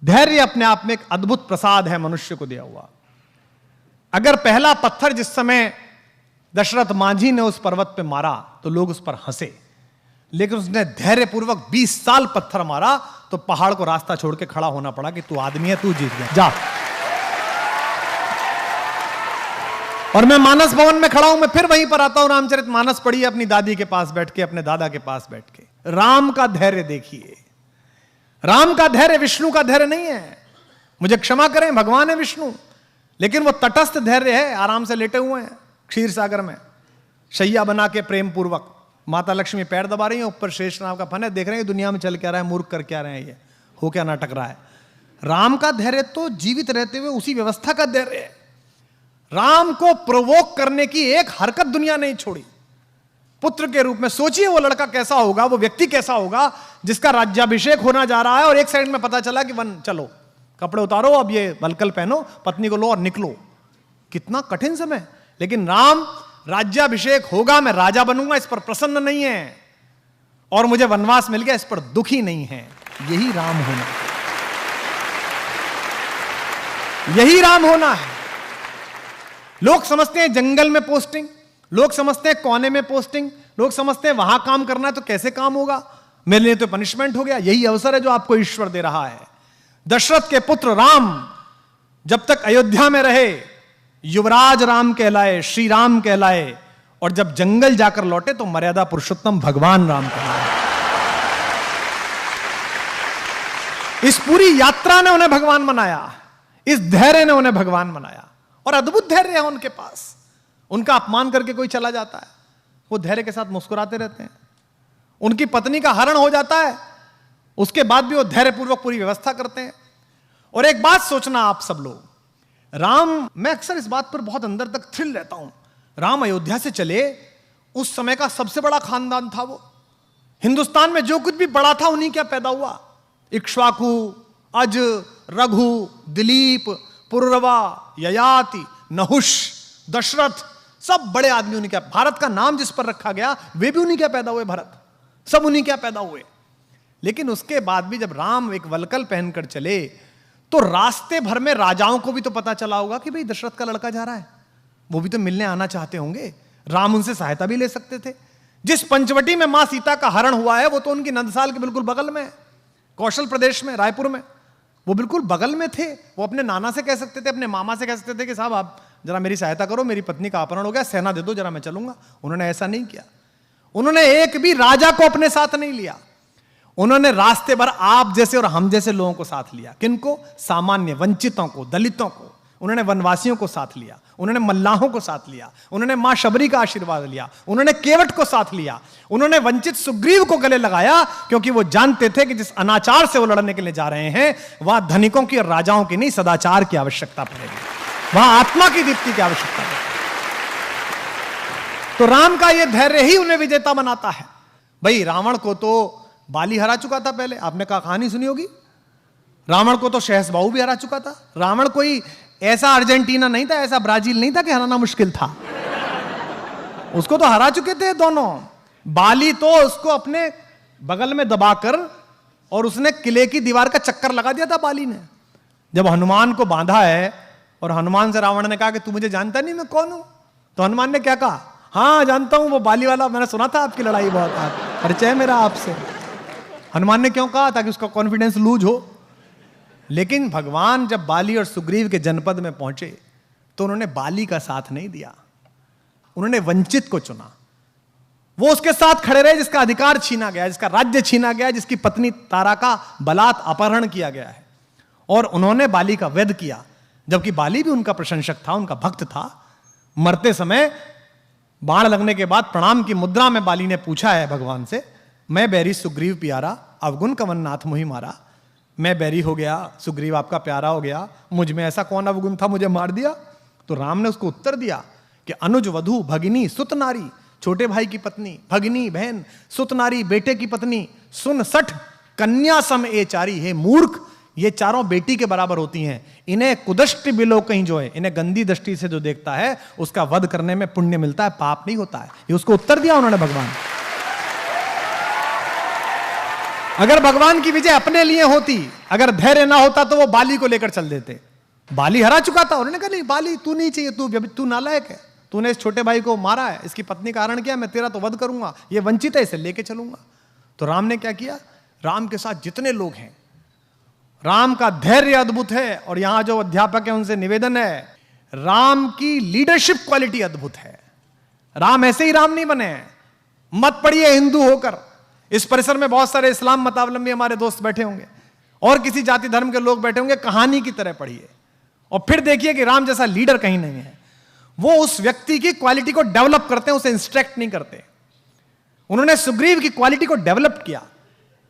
धैर्य अपने आप में एक अद्भुत प्रसाद है मनुष्य को दिया हुआ। अगर पहला पत्थर जिस समय दशरथ मांझी ने उस पर्वत पे मारा तो लोग उस पर हंसे, लेकिन उसने धैर्यपूर्वक 20 साल पत्थर मारा तो पहाड़ को रास्ता छोड़ के खड़ा होना पड़ा कि तू आदमी है, तू जीत गया, जा। और मैं मानस भवन में खड़ा हूं, मैं फिर वहीं पर आता हूं, रामचरितमानस पढ़िए अपनी दादी के पास बैठ के, अपने दादा के पास बैठ के। राम का धैर्य देखिए। राम का धैर्य विष्णु का धैर्य नहीं है, मुझे क्षमा करें, भगवान है विष्णु, लेकिन वो तटस्थ धैर्य है। आराम से लेटे हुए हैं क्षीर सागर में, शैया बना के प्रेम पूर्वक, माता लक्ष्मी पैर दबा रही है, ऊपर शेषनाग का फन है, देख रहे हैं दुनिया में चल क्या रहा है, मूर्ख कर क्या रहे हैं, ये हो क्या नाटक रहा है। राम का धैर्य तो जीवित रहते हुए उसी व्यवस्था का धैर्य है। राम को प्रोवोक करने की एक हरकत दुनिया नहीं छोड़ी। पुत्र के रूप में सोचिए वो लड़का कैसा होगा, वो व्यक्ति कैसा होगा जिसका राज्याभिषेक होना जा रहा है और एक सेकंड में पता चला कि वन चलो कपड़े उतारो, अब ये वलकल पहनो, पत्नी को लो और निकलो। कितना कठिन समय। लेकिन राम राज्याभिषेक होगा, मैं राजा बनूंगा, इस पर प्रसन्न नहीं है, और मुझे वनवास मिल गया, इस पर दुखी नहीं है। यही राम होना, यही राम होना है। लोग समझते हैं जंगल में पोस्टिंग, लोग समझते हैं कोने में पोस्टिंग, लोग समझते हैं वहां काम करना है तो कैसे काम होगा, मेरे लिए तो पनिशमेंट हो गया। यही अवसर है जो आपको ईश्वर दे रहा है। दशरथ के पुत्र राम जब तक अयोध्या में रहे युवराज राम कहलाए, श्री राम कहलाए, और जब जंगल जाकर लौटे तो मर्यादा पुरुषोत्तम भगवान राम कहलाए। इस पूरी यात्रा ने उन्हें भगवान बनाया, इस धैर्य ने उन्हें भगवान बनाया, और अद्भुत धैर्य है उनके पास। उनका अपमान करके कोई चला जाता है, वो धैर्य के साथ मुस्कुराते रहते हैं। उनकी पत्नी का हरण हो जाता है, उसके बाद भी वो धैर्यपूर्वक पूरी व्यवस्था करते हैं। और एक बात सोचना आप सब लोग, राम, मैं अक्सर इस बात पर बहुत अंदर तक थ्रिल रहता हूं। राम अयोध्या से चले, उस समय का सबसे बड़ा खानदान था वो। हिंदुस्तान में जो कुछ भी बड़ा था उन्हीं क्या पैदा हुआ। इक्ष्वाकु, अज, रघु, दिलीप, पुरुरवा, ययाति, नहुष, दशरथ, सब बड़े आदमी उन्हीं क्या। भारत का नाम जिस पर रखा गया वे भी उन्हीं क्या पैदा हुए, भरत, सब उन्हीं क्या पैदा हुए। लेकिन उसके बाद भी जब राम एक वलकल पहनकर चले तो रास्ते भर में राजाओं को भी तो पता चला होगा कि भाई दशरथ का लड़का जा रहा है, वो भी तो मिलने आना चाहते होंगे। राम उनसे सहायता भी ले सकते थे। जिस पंचवटी में मां सीता का हरण हुआ है वो तो उनकी नंदसाल के बिल्कुल बगल में है, कौशल प्रदेश में, रायपुर में, वो बिल्कुल बगल में थे। वो अपने नाना से कह सकते थे, अपने मामा से कह सकते थे कि साहब आप जरा मेरी सहायता करो, मेरी पत्नी का अपहरण हो गया, सेना दे दो जरा, मैं चलूंगा। उन्होंने ऐसा नहीं किया। उन्होंने एक भी राजा को अपने साथ नहीं लिया। उन्होंने रास्ते भर आप जैसे और हम जैसे लोगों को साथ लिया। किनको? सामान्य वंचितों को, दलितों को। उन्होंने वनवासियों को साथ लिया, उन्होंने मल्लाहों को साथ लिया, उन्होंने मां शबरी का आशीर्वाद लिया, उन्होंने केवट को साथ लिया, उन्होंने वंचित सुग्रीव को गले लगाया, क्योंकि वो जानते थे कि जिस अनाचार से वो लड़ने के लिए जा रहे हैं वहां धनिकों की और राजाओं की नहीं, सदाचार की आवश्यकता पड़ेगी, वहां आत्मा की दीप्ति की आवश्यकता पड़ेगी। तो राम का यह धैर्य ही उन्हें विजेता बनाता है। भाई रावण को तो बाली हरा चुका था पहले, आपने कहानी सुनी होगी। रावण को तो शहसबाहु भी हरा चुका था। रावण कोई ऐसा अर्जेंटीना नहीं था, ऐसा ब्राजील नहीं था कि हराना मुश्किल था। उसको तो हरा चुके थे दोनों। बाली तो उसको अपने बगल में दबाकर, और उसने किले की दीवार का चक्कर लगा दिया था बाली ने। जब हनुमान को बांधा है और हनुमान से रावण ने कहा कि तू मुझे जानता नहीं मैं कौन हूं, तो हनुमान ने क्या कहा? हाँ जानता हूं, वो बाली वाला, मैंने सुना था आपकी लड़ाई बहुत, परिचय है मेरा आपसे। हनुमान ने क्यों कहा? ताकि उसका कॉन्फिडेंस लूज हो। लेकिन भगवान जब बाली और सुग्रीव के जनपद में पहुंचे तो उन्होंने बाली का साथ नहीं दिया, उन्होंने वंचित को चुना। वो उसके साथ खड़े रहे जिसका अधिकार छीना गया, जिसका राज्य छीना गया, जिसकी पत्नी तारा का बलात् अपहरण किया गया है, और उन्होंने बाली का वध किया। जबकि बाली भी उनका प्रशंसक था, उनका भक्त था। मरते समय बाण लगने के बाद प्रणाम की मुद्रा में बाली ने पूछा है भगवान से, मैं बैरी सुग्रीव प्यारा, अवगुण कवन नाथ मुहि मारा। मैं बैरी हो गया, सुग्रीव आपका प्यारा हो गया, मुझ में ऐसा कौन अवगुण था मुझे मार दिया? तो राम ने उसको उत्तर दिया कि अनुज वधु भगिनी सुत नारी, छोटे भाई की पत्नी, भगिनी बहन, सुत नारी बेटे की पत्नी, सुन सठ कन्या सम ए चारी। हे मूर्ख, ये चारों बेटी के बराबर होती हैं। इन्हें कुदृष्टि बिलो कहीं जो है, इन्हें गंदी दृष्टि से जो देखता है उसका वध करने में पुण्य मिलता है, पाप नहीं होता है। ये उसको उत्तर दिया उन्होंने भगवान। अगर भगवान की विजय अपने लिए होती, अगर धैर्य ना होता तो वो बाली को लेकर चल देते। बाली हरा चुका था, उन्होंने कहा नहीं बाली तू नहीं चाहिए, तू नालायक है, तूने इस छोटे भाई को मारा है, इसकी पत्नी का हरण किया, मैं तेरा तो वध करूंगा, ये वंचित है, इसे लेके चलूंगा। तो राम ने क्या किया, राम के साथ जितने लोग हैं, राम का धैर्य अद्भुत है। और यहां जो अध्यापक है उनसे निवेदन है, राम की लीडरशिप क्वालिटी अद्भुत है। राम ऐसे ही राम नहीं बने हैं। मत पढ़िए हिंदू होकर, इस परिसर में बहुत सारे इस्लाम मतावलंबी हमारे दोस्त बैठे होंगे और किसी जाति धर्म के लोग बैठे होंगे, कहानी की तरह पढ़िए और फिर देखिए कि राम जैसा लीडर कहीं नहीं है। वो उस व्यक्ति की क्वालिटी को डेवलप करते हैं, उसे इंस्ट्रक्ट नहीं करते। उन्होंने सुग्रीव की क्वालिटी को डेवलप किया।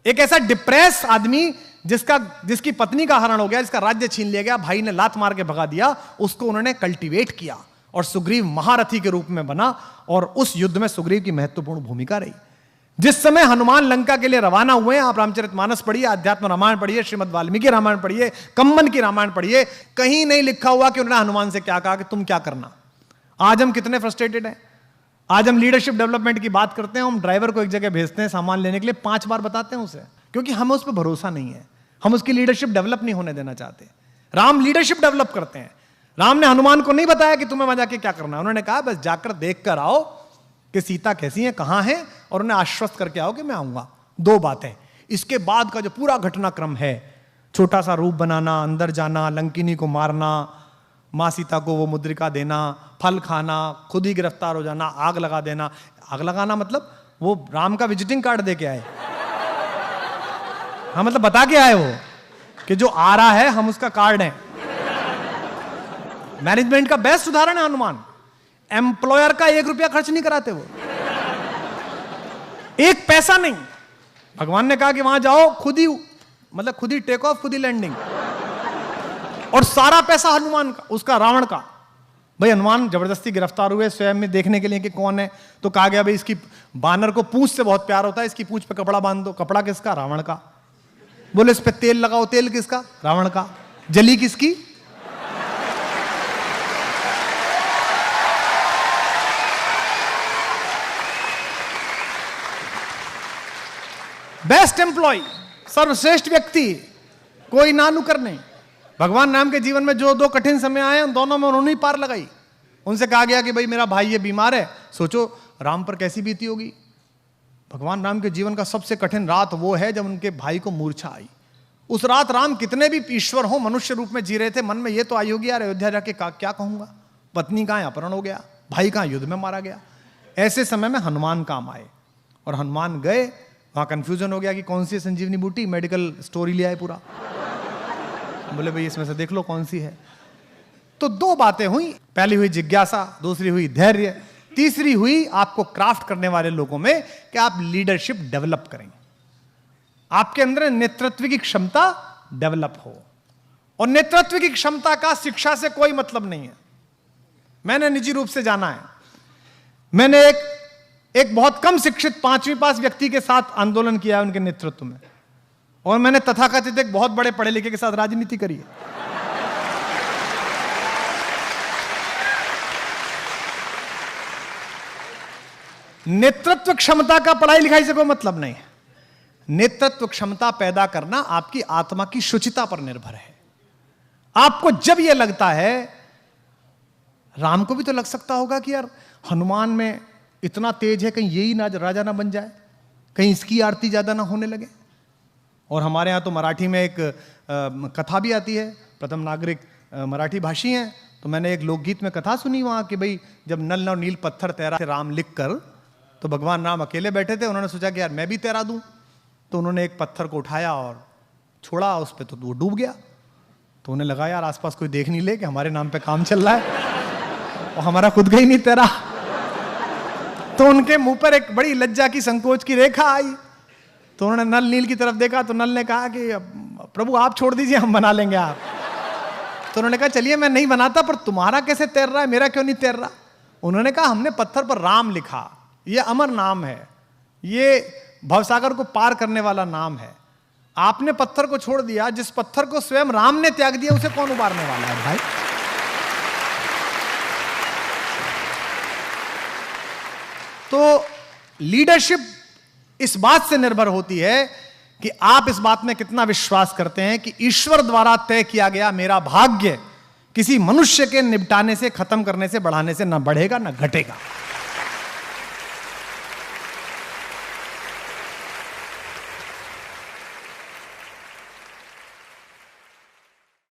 एक ऐसा डिप्रेस आदमी जिसकी पत्नी का हरण हो गया, जिसका राज्य छीन लिया गया, भाई ने लात मार के भगा दिया, उसको उन्होंने कल्टीवेट किया और सुग्रीव महारथी के रूप में बना। और उस युद्ध में सुग्रीव की महत्वपूर्ण भूमिका रही। जिस समय हनुमान लंका के लिए रवाना हुए, आप रामचरितमानस पढ़िए, अध्यात्म रामायण पढ़िए, श्रीमद् वाल्मीकि रामायण पढ़िए, कम्मन की रामायण पढ़िए, कहीं नहीं लिखा हुआ कि उन्होंने हनुमान से क्या कहा कि तुम क्या करना। आज हम कितने फ्रस्ट्रेटेड हैं। आज हम लीडरशिप डेवलपमेंट की बात करते हैं, हम ड्राइवर को एक जगह भेजते हैं सामान लेने के लिए, 5 बार बताते हैं उसे, क्योंकि हमें उस पर भरोसा नहीं है, हम उसकी लीडरशिप डेवलप नहीं होने देना चाहते। राम लीडरशिप डेवलप करते हैं। राम ने हनुमान को नहीं बताया कि तुम्हें वहां जाके क्या करना है, उन्होंने कहा बस जाकर देख कर आओ कि सीता कैसी है, कहां है, और उन्हें आश्वस्त करके आओ कि मैं आऊंगा। 2 बातें। इसके बाद का जो पूरा घटनाक्रम है, छोटा सा रूप बनाना, अंदर जाना, लंकिनी को मारना, मां सीता को वो मुद्रिका देना, फल खाना, खुद ही गिरफ्तार हो जाना, आग लगा देना। आग लगाना मतलब वो राम का विजिटिंग कार्ड दे के आए। हाँ, मतलब बता के आए वो कि जो आ रहा है हम उसका कार्ड है। मैनेजमेंट का बेस्ट उदाहरण है हनुमान। एम्प्लॉयर का 1 रुपया खर्च नहीं कराते वो, 1 पैसा नहीं। भगवान ने कहा कि वहां जाओ, खुद ही टेक ऑफ, खुद ही लैंडिंग, और सारा पैसा हनुमान का, उसका रावण का। भाई हनुमान जबरदस्ती गिरफ्तार हुए स्वयं में देखने के लिए कि कौन है, तो कहा गया भाई इसकी बानर को पूंछ से बहुत प्यार होता है, इसकी पूंछ पे कपड़ा बांध दो। कपड़ा किसका? रावण का। बोले इस पे तेल लगाओ, तेल किसका? रावण का। जली किसकी? बेस्ट एम्प्लॉय, सर्वश्रेष्ठ व्यक्ति, कोई नानुकर नहीं। भगवान राम के जीवन में जो 2 कठिन समय आए, उन दोनों में उन्होंने ही पार लगाई। उनसे कहा गया कि भाई मेरा भाई ये बीमार है, सोचो राम पर कैसी बीती होगी। भगवान राम के जीवन का सबसे कठिन रात वो है जब उनके भाई को मूर्छा आई। उस रात राम कितने भी ईश्वर हो, मनुष्य रूप में जी रहे थे, मन में ये तो आई होगी यार अयोध्या जाके क्या कहूंगा, पत्नी कहां अपहरण हो गया, भाई कहां युद्ध में मारा गया। ऐसे समय में हनुमान काम आए और हनुमान गए, वहां कंफ्यूजन हो गया कि कौन सी संजीवनी बूटी, मेडिकल स्टोरी ले आए पूरा। बोले भाई इसमें से देख लो कौन सी है। तो 2 बातें हुई, पहली हुई जिज्ञासा, दूसरी हुई धैर्य, तीसरी हुई आपको क्राफ्ट करने वाले लोगों में कि आप लीडरशिप डेवलप करें, आपके अंदर नेतृत्व की क्षमता डेवलप हो। और नेतृत्व की क्षमता का शिक्षा से कोई मतलब नहीं है। मैंने निजी रूप से जाना है, मैंने एक बहुत कम शिक्षित 5वीं पास व्यक्ति के साथ आंदोलन किया है उनके नेतृत्व में, और मैंने तथाकथित एक बहुत बड़े पढ़े लिखे के साथ राजनीति करी है। नेतृत्व क्षमता का पढ़ाई लिखाई से कोई मतलब नहीं है। नेतृत्व क्षमता पैदा करना आपकी आत्मा की शुचिता पर निर्भर है। आपको जब यह लगता है, राम को भी तो लग सकता होगा कि यार हनुमान में इतना तेज है, कहीं यही ना राजा ना बन जाए, कहीं इसकी आरती ज्यादा ना होने लगे। और हमारे यहाँ तो मराठी में एक कथा भी आती है, प्रथम नागरिक मराठी भाषी हैं, तो मैंने एक लोकगीत में कथा सुनी वहाँ कि भाई जब नल और नील पत्थर तैरा से राम लिख कर, तो भगवान राम अकेले बैठे थे, उन्होंने सोचा कि यार मैं भी तैरा दूं, तो उन्होंने एक पत्थर को उठाया और छोड़ा उस पर, तो वो डूब गया। तो उन्हें लगा यार आसपास कोई देख नहीं ले कि हमारे नाम पे काम चल रहा है और हमारा खुद का ही नहीं तैरा। तो उनके मुंह पर एक बड़ी लज्जा की, संकोच की रेखा आई। तो उन्होंने नल नील की तरफ देखा, तो नल ने कहा कि प्रभु आप छोड़ दीजिए, हम बना लेंगे आप। तो उन्होंने कहा चलिए मैं नहीं बनाता, पर तुम्हारा कैसे तैर रहा है, मेरा क्यों नहीं तैर रहा। उन्होंने कहा हमने पत्थर पर राम लिखा, ये अमर नाम है, ये भवसागर को पार करने वाला नाम है। आपने पत्थर को छोड़ दिया, जिस पत्थर को स्वयं राम ने त्याग दिया उसे कौन उबारने वाला है भाई। तो लीडरशिप इस बात से निर्भर होती है कि आप इस बात में कितना विश्वास करते हैं कि ईश्वर द्वारा तय किया गया मेरा भाग्य किसी मनुष्य के निपटाने से, खत्म करने से, बढ़ाने से ना बढ़ेगा ना घटेगा।